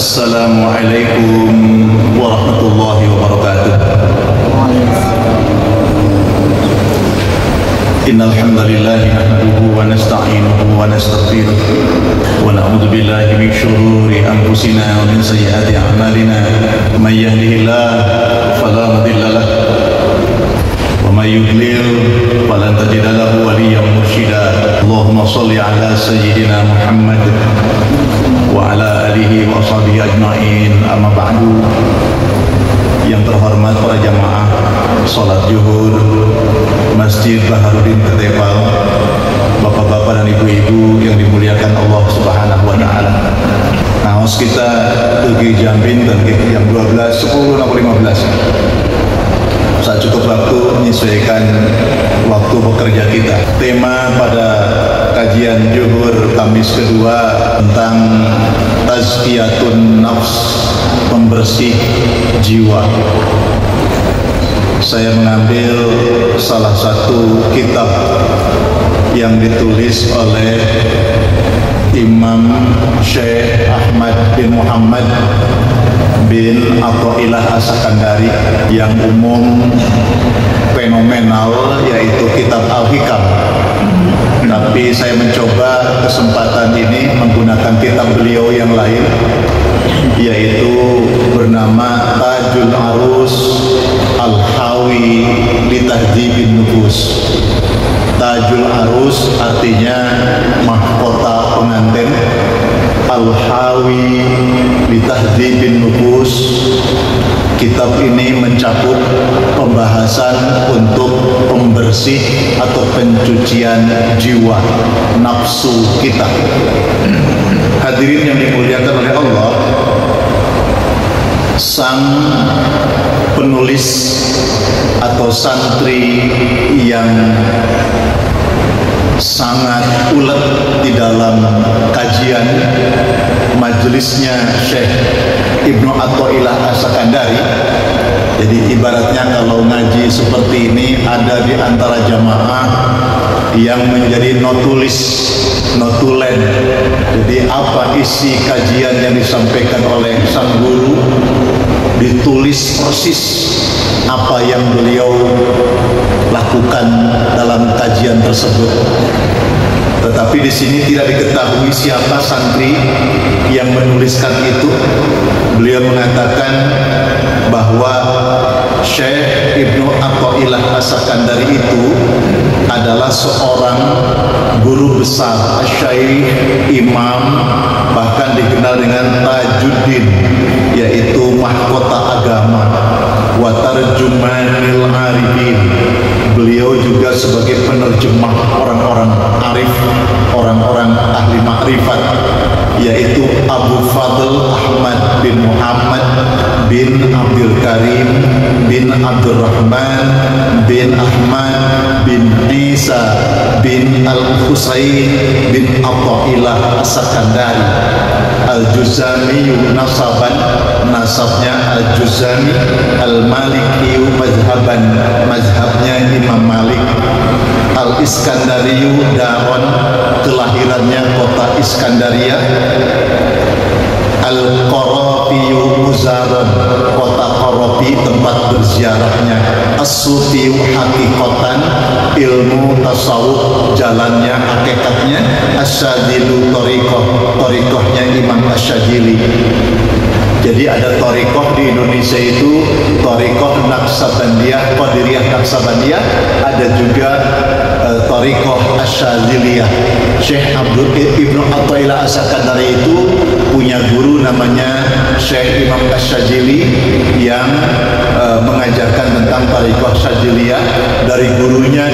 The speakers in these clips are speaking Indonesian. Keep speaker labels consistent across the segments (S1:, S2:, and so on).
S1: Assalamualaikum warahmatullahi wabarakatuh. Innal hamdalillah nahmaduhu wa nasta'inuhu wa nastaghfiruh wa na'udzu billahi min shururi anfusina wa min sayyiati a'malina. May yahdihillahu fala mudilla lahu wa may yudlil falan tajida lahu waliyyan mursyida. Allahumma shalli ala sayyidina Muhammad wa ala alihi wa ashabihi ajma'in. Amma ba'du. Yang terhormat para jamaah salat zuhur Masjid Baharudin Ketepal, bapak-bapak dan ibu-ibu yang dimuliakan Allah Subhanahu wa taala. Naos kita pergi Jambin dan jam 12, 10 atau 15. Saat cukup waktu menyesuaikan waktu bekerja kita. Tema pada kajian zuhur Kamis kedua tentang tazkiyatun nafs, pembersih jiwa. Saya mengambil salah satu kitab yang ditulis oleh Imam Syekh Ahmad bin Muhammad bin Athaillah As-Sakandari yang umum fenomenal, yaitu kitab Al-Hikam. Tapi saya mencoba kesempatan ini menggunakan kitab beliau yang lain, yaitu bernama Tajul Arus Al-Hawi li Tahdzibin Nufus. Tajul Arus artinya mahkota pengantin, Al-Hawi li Tahdzibin Nufus. Kitab ini mencakup pembahasan untuk pembersih atau pencucian jiwa, nafsu kita. Hadirin yang dimuliakan oleh Allah, sang penulis atau santri yang sangat ulet di dalam kajian majelisnya Syekh Ibnu Athaillah As-Sakandari. Jadi ibaratnya kalau ngaji seperti ini ada di antara jamaah yang menjadi notulis, notulen. Jadi apa isi kajian yang disampaikan oleh sang guru ditulis persis apa yang beliau lakukan dalam kajian tersebut. Tetapi di sini tidak diketahui siapa santri yang menuliskan itu. Beliau mengatakan bahwa Syekh Ibnu Athaillah As-Sakandari itu adalah seorang guru besar, Syekh Imam, bahkan dikenal dengan Tajuddin, yaitu mahkota agama, wa tarjumanil arifin. Beliau juga sebagai penerjemah orang-orang arif, orang-orang ahli makrifat, yaitu Abu Fadl Ahmad bin Muhammad bin Abdul Karim bin Abdurrahman bin Ahmad bin Isa bin Al-Husain bin Athaillah As-Sakandari Al-Juzami nasaban, nasabnya Al-Juzami, Al-Maliki mazhaban, mazhabnya Imam Malik, Al-Iskandariyu daron, kelahirannya kota Iskandaria, Al-Qarafiyu muzaron, kota Qarafi tempat berziarahnya, As-Sufiyu hakikatan, ilmu tasawuf jalannya, hakikatnya, Asyadilu torikoh, torikohnya Imam Asyadili. Jadi ada torikoh di Indonesia itu torikoh Naqsabandiyah, Qadiriyah Naqsabandiyah, ada juga torikoh Asyadiliyah. Syekh Ibnu Athaillah As-Sakandari itu punya guru namanya Syekh Imam Asyadili yang mengajarkan tentang torikoh Asyadiliyah dari gurunya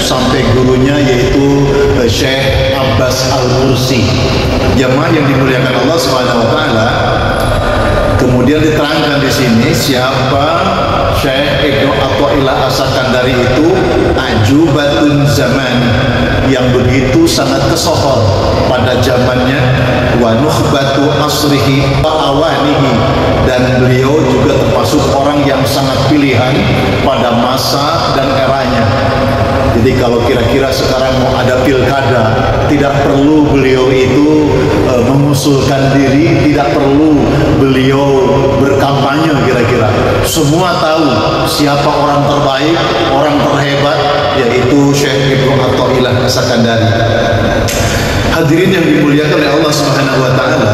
S1: sampai gurunya, yaitu Syekh Abbas Al-Mursi. Jamaah yang dimuliakan Allah Subhanahu wa taala, kemudian diterangkan di sini siapa Syekh Ibnu Athaillah As-Sakandari itu ajubatun zaman, yang begitu sangat kesohor pada zamannya, wa nukhbatu asrihi wa awanihi, dan beliau juga termasuk orang yang sangat pilihan pada masa dan eranya. Jadi kalau kira-kira sekarang mau ada pilkada, tidak perlu beliau itu mengusulkan diri, tidak perlu beliau berkampanye kira-kira. Semua tahu siapa orang terbaik, orang terhebat, yaitu Syekh Ibnu Athaillah As-Sakandari. Hadirin yang dimuliakan oleh Allah Subhanahu wa taala,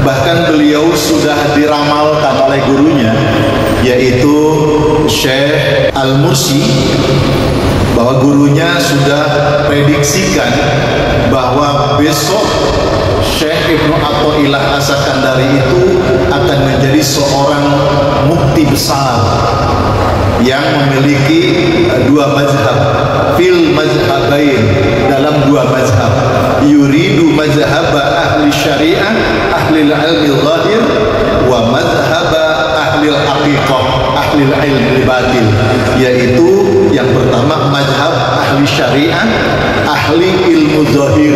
S1: bahkan beliau sudah diramalkan oleh gurunya, yaitu Syekh Al-Mursi, bahwa gurunya sudah prediksikan bahwa besok Syekh Ibnu Athaillah As-Sakandari itu akan menjadi seorang mufti besar yang memiliki dua mazhab, fil mazhabain, dalam dua mazhab, yuridu mazhab ahli syariah, ahli ilmi zahir, wa mazhab ahli haqiqah, ahli ilmi batin, yaitu yang pertama mazhab ahli syariah, ahli ilmu zahir,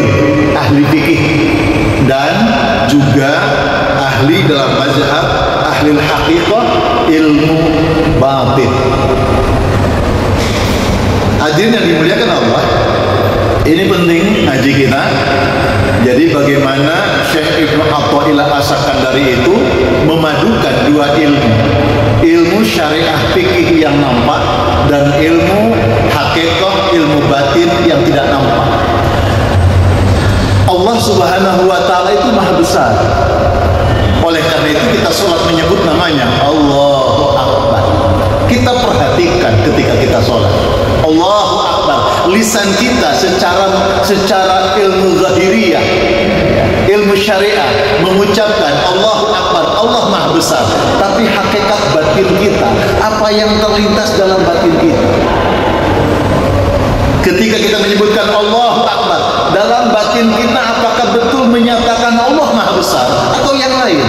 S1: ahli fikih, dan juga ahli dalam mazhab ahli haqiqah, ilmu batin. Hadirin yang dimuliakan Allah, ini penting ngaji kita. Jadi bagaimana Syekh Ibnu Athaillah As-Sakandari itu memadukan dua ilmu, ilmu syariah fikih yang nampak dan ilmu hakikat, ilmu batin yang tidak nampak. Allah Subhanahu wa taala itu maha besar. Oleh karena itu kita sholat menyebut namanya Allahu Akbar. Kita perhatikan ketika kita sholat, Allahu Akbar. Lisan kita secara ilmu zahiriyah, ilmu syariah mengucapkan Allahu Akbar, Allah maha besar. Tapi hakikat batin kita, apa yang terlintas dalam batin kita ketika kita menyebutkan Allahu Akbar, dalam batin kita apakah betul menyatakan Allah maha besar atau yang lain?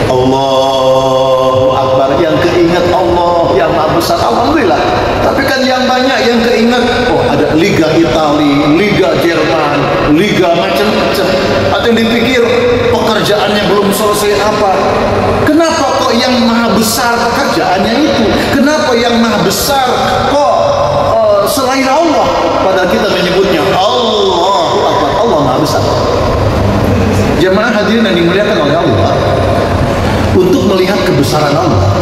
S1: Allahu Akbar, yang keingat Allah yang maha besar, alhamdulillah. Tapi kan yang banyak yang keingat, oh ada Liga Italia, Liga Jerman, Liga macam-macam. Atau yang dipikir pekerjaannya belum selesai apa. Kenapa kok yang maha besar pekerjaannya itu? Kenapa yang maha besar kok selain Allah? Padahal kita menyebutnya Allahu Akbar, Allah maha besar. Jemaah hadirin yang dimuliakan oleh Allah, untuk melihat kebesaran Allah,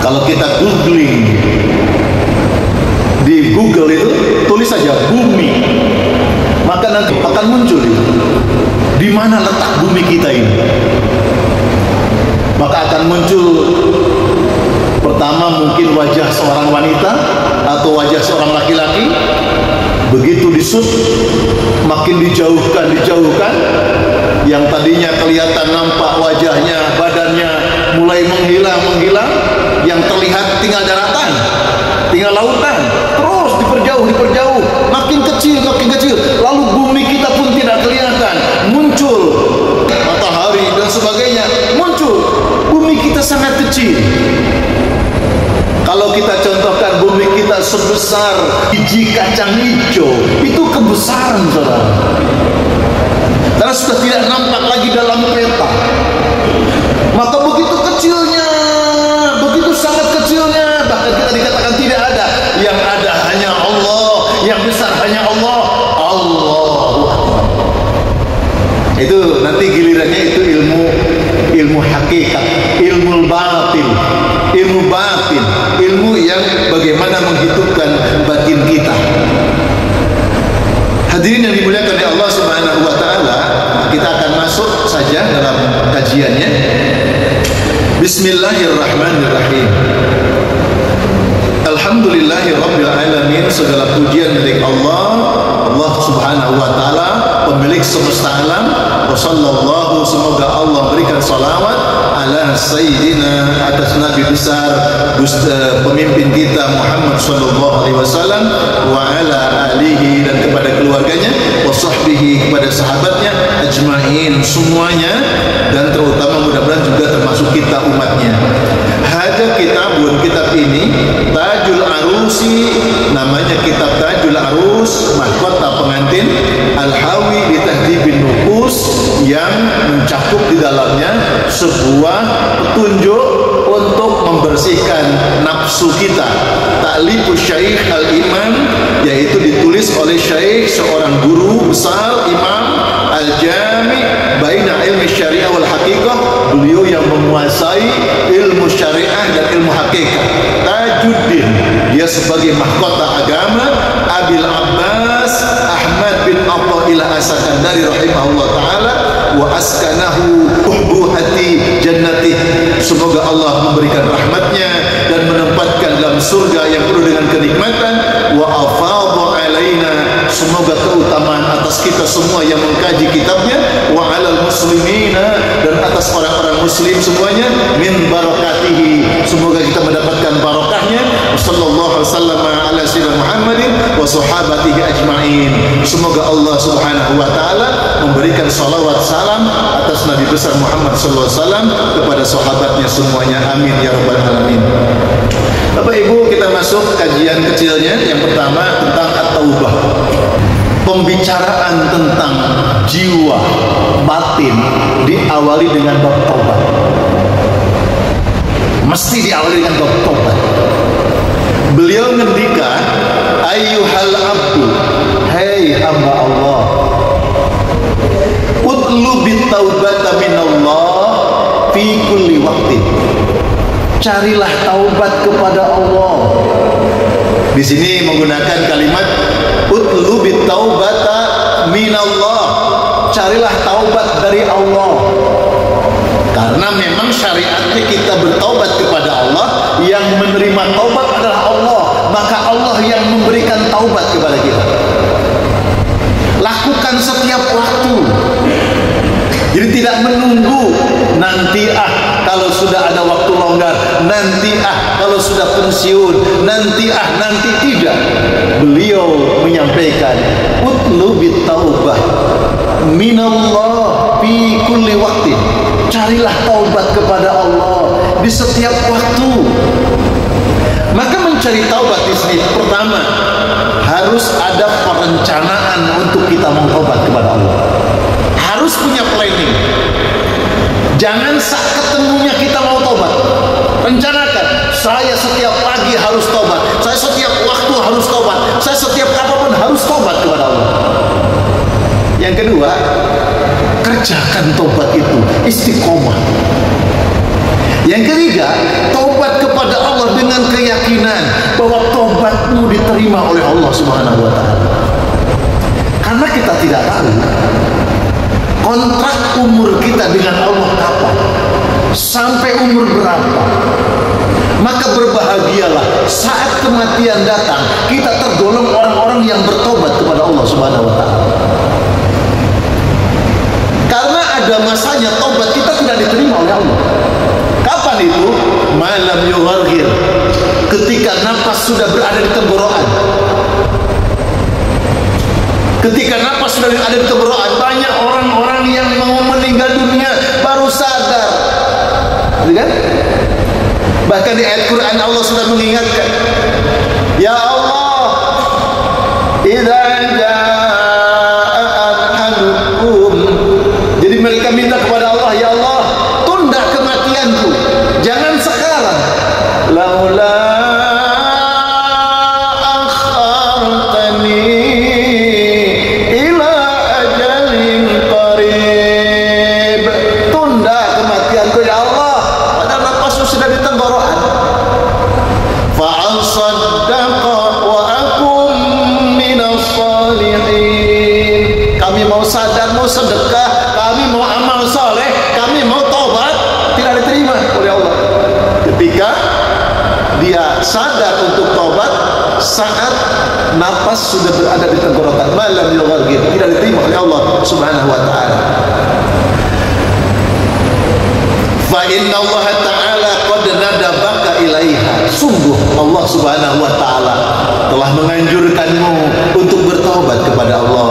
S1: kalau kita googling di Google itu, tulis saja bumi, maka nanti akan muncul itu di mana letak bumi kita ini. Maka akan muncul pertama mungkin wajah seorang wanita atau wajah seorang laki-laki. Begitu disut, makin dijauhkan, yang tadinya kelihatan nampak wajahnya, badannya mulai menghilang, yang terlihat tinggal daratan, tinggal lautan, terus diperjauh, makin kecil, lalu bumi kita pun tidak kelihatan, muncul matahari dan sebagainya, muncul, bumi kita sangat kecil. Kalau kita contohkan bumi kita sebesar biji kacang hijau, itu kebesaran, saudara. Karena sudah tidak nampak lagi dalam peta. Maka begitu kecilnya, begitu sangat kecilnya, bahkan kita dikatakan tidak ada. Yang ada hanya Allah, yang besar hanya Allah. Allahu Akbar. Itu nanti gilirannya itu ilmu hakikat, ilmu batin, ilmu yang bagaimana menghidupkan batin kita. Hadirin yang dimuliakan oleh Allah Subhanahu wa taala, kita akan masuk saja dalam kajiannya. Bismillahirrahmanirrahim. Alhamdulillahirabbil alamin. Segala pujian milik Allah Subhanahu wa taala, pemilik semesta alam. Wassallallahu, semoga Allah berikan salawat ala sayyidina, atas nabi besar, pemimpin kita Muhammad sallallahu alaihi wasallam, wa ala alihi, dan kepada keluarganya, wa sahbihi, kepada sahabatnya ajma'in semuanya, dan terutama mudah-mudahan juga termasuk kita umatnya. Hada kitabun, kitab ini Tajul Arusi, namanya kitab Tajul Arus, mahkota pengantin, al-hawi li tahdibin nufus, yang mencakup di dalamnya sebuah petunjuk untuk membersihkan nafsu kita. Ta'lifus Syekh Al-Imam, yaitu ditulis oleh Syekh, seorang guru besar, Imam Al-Jami' baina ilmi syariah wal haqiqah, beliau yang menguasai ilmu syariah dan ilmu hakikat. Tajuddin, dia sebagai mahkota agama, Abil Abbas Ahmad bin Athaillah As-Sakandari rahimahullah ta'ala, wa askanahu uhbuhati jannatih, semoga Allah memberikan rahmatnya dan menempatkan dalam surga yang penuh dengan kenikmatan. Wa afadha alaina, semoga keutamaan atas kita semua yang mengkaji kitabnya. Wa alal muslimina, dan atas orang-orang muslim semuanya. Min barakatihi, semoga kita mendapatkan barakahnya. Sallallahu alaihi wasallam ala sayyidina Muhammadin wa sahabatihi ajma'in, semoga Allah subhanahu wa ta'ala memberikan salawat salam atas Nabi besar Muhammad sallallahu alaihi wasallam, kepada sahabatnya semuanya, amin ya rabbal alamin. Bapak Ibu, kita masuk kajian kecilnya. Yang pertama tentang at-taubah, pembicaraan tentang jiwa batin diawali dengan bab taubat. Mesti diawali dengan bab taubat. Beliau ngendikan, ayyuhal abdu, hei hamba Allah, utlubit taubata minallah fi kulli waqtin, carilah taubat kepada Allah. Di sini menggunakan kalimat utlubit taubata minallah, carilah taubat dari Allah. Karena memang syariatnya kita bertaubat kepada Allah, yang menerima taubat adalah Allah, maka Allah yang memberikan taubat kepada kita. Lakukan setiap waktu. Jadi tidak menunggu nanti kalau sudah ada waktu longgar, nanti kalau sudah pensiun, nanti tidak. Beliau menyampaikan utlubit taubah minallah fi kulli waqtin, carilah taubat kepada Allah di setiap waktu. Maka mencari taubat di sini, pertama harus ada perencanaan untuk kita mentaubat kepada Allah. Harus punya planning. Jangan saat ketemunya kita mau taubat. Rencanakan, saya setiap pagi harus taubat, saya setiap waktu harus taubat, saya setiap kapanpun harus taubat kepada Allah. Yang kedua, kerjakan taubat itu istiqomah. Yang ketiga, taubat kepada Allah dengan keyakinan bahwa taubatmu diterima oleh Allah Subhanahu wa ta'ala. Karena kita tidak tahu kontrak umur kita dengan Allah kapan, sampai umur berapa. Maka berbahagialah saat kematian datang, kita tergolong orang-orang yang bertobat kepada Allah Subhanahu wa ta'ala. Karena ada masanya taubat kita tidak diterima oleh Allah. Kapan itu? Malam yugharghir, ketika nafas sudah berada di tenggorokan. Ketika nafas sudah ada di tenggorokan, banyak orang-orang yang mau meninggal dunia baru sadar, kan? Bahkan di ayat Quran Allah sudah mengingatkan, ya Allah, idza jaa ahadukum. Jadi mereka minta kepada Allah, ya Allah, tunda kematianku, jangan sekarang. Laula akhartani ila ajalin qarib. Tunda kematianku ya Allah, padahal nafasku sudah di tenggorokan. Fa'al saddaqa wa akum minas salihin. Kami mau sadar, mau sedekah, kami mau amal soleh, kami mau taubat, tidak diterima oleh Allah. Ketika dia sadar untuk taubat saat nafas sudah berada di tenggorokan, malam yugharghir, tidak diterima oleh Allah Subhanahu wa ta'ala. Fa inna Allah ta'ala qad nadabaka ilaiha, sungguh Allah Subhanahu wa ta'ala telah menganjurkanmu untuk bertaubat kepada Allah.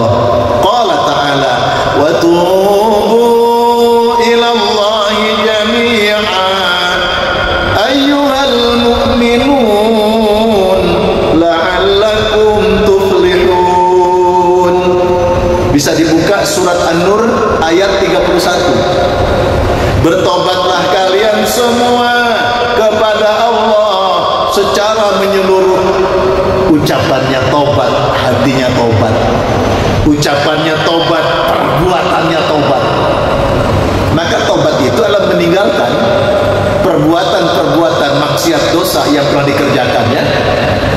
S1: ayat 31. Bertobatlah kalian semua kepada Allah secara menyeluruh. Ucapannya tobat, hatinya tobat. Ucapannya tobat, perbuatannya tobat. Maka tobat itu adalah meninggalkan perbuatan-perbuatan maksiat dosa yang pernah dikerjakannya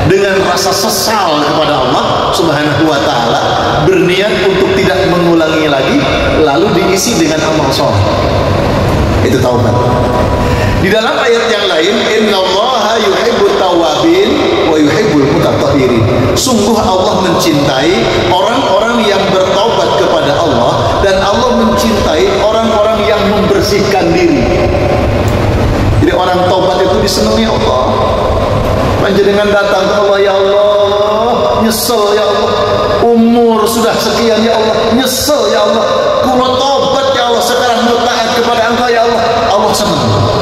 S1: dengan rasa sesal kepada Allah Subhanahu wa taala, berniat untuk tidak mengulangi lagi, lalu diisi dengan amal saleh. Itu taubat. Di dalam ayat yang lain, innallaha yuhibbut tawwabin wa yuhibbul mutatahhirin. Sungguh Allah mencintai orang-orang yang bertaubat kepada Allah, dan Allah mencintai orang-orang yang membersihkan diri. Jadi orang taubat itu disenangi Allah. Panjenengan datang ke Allah, ya Allah, nyesel ya Allah, umur sudah sekian ya Allah, nyesel ya Allah, kulo taubat ya Allah, sekarang mau taat kepada Engkau ya Allah. Allah senang.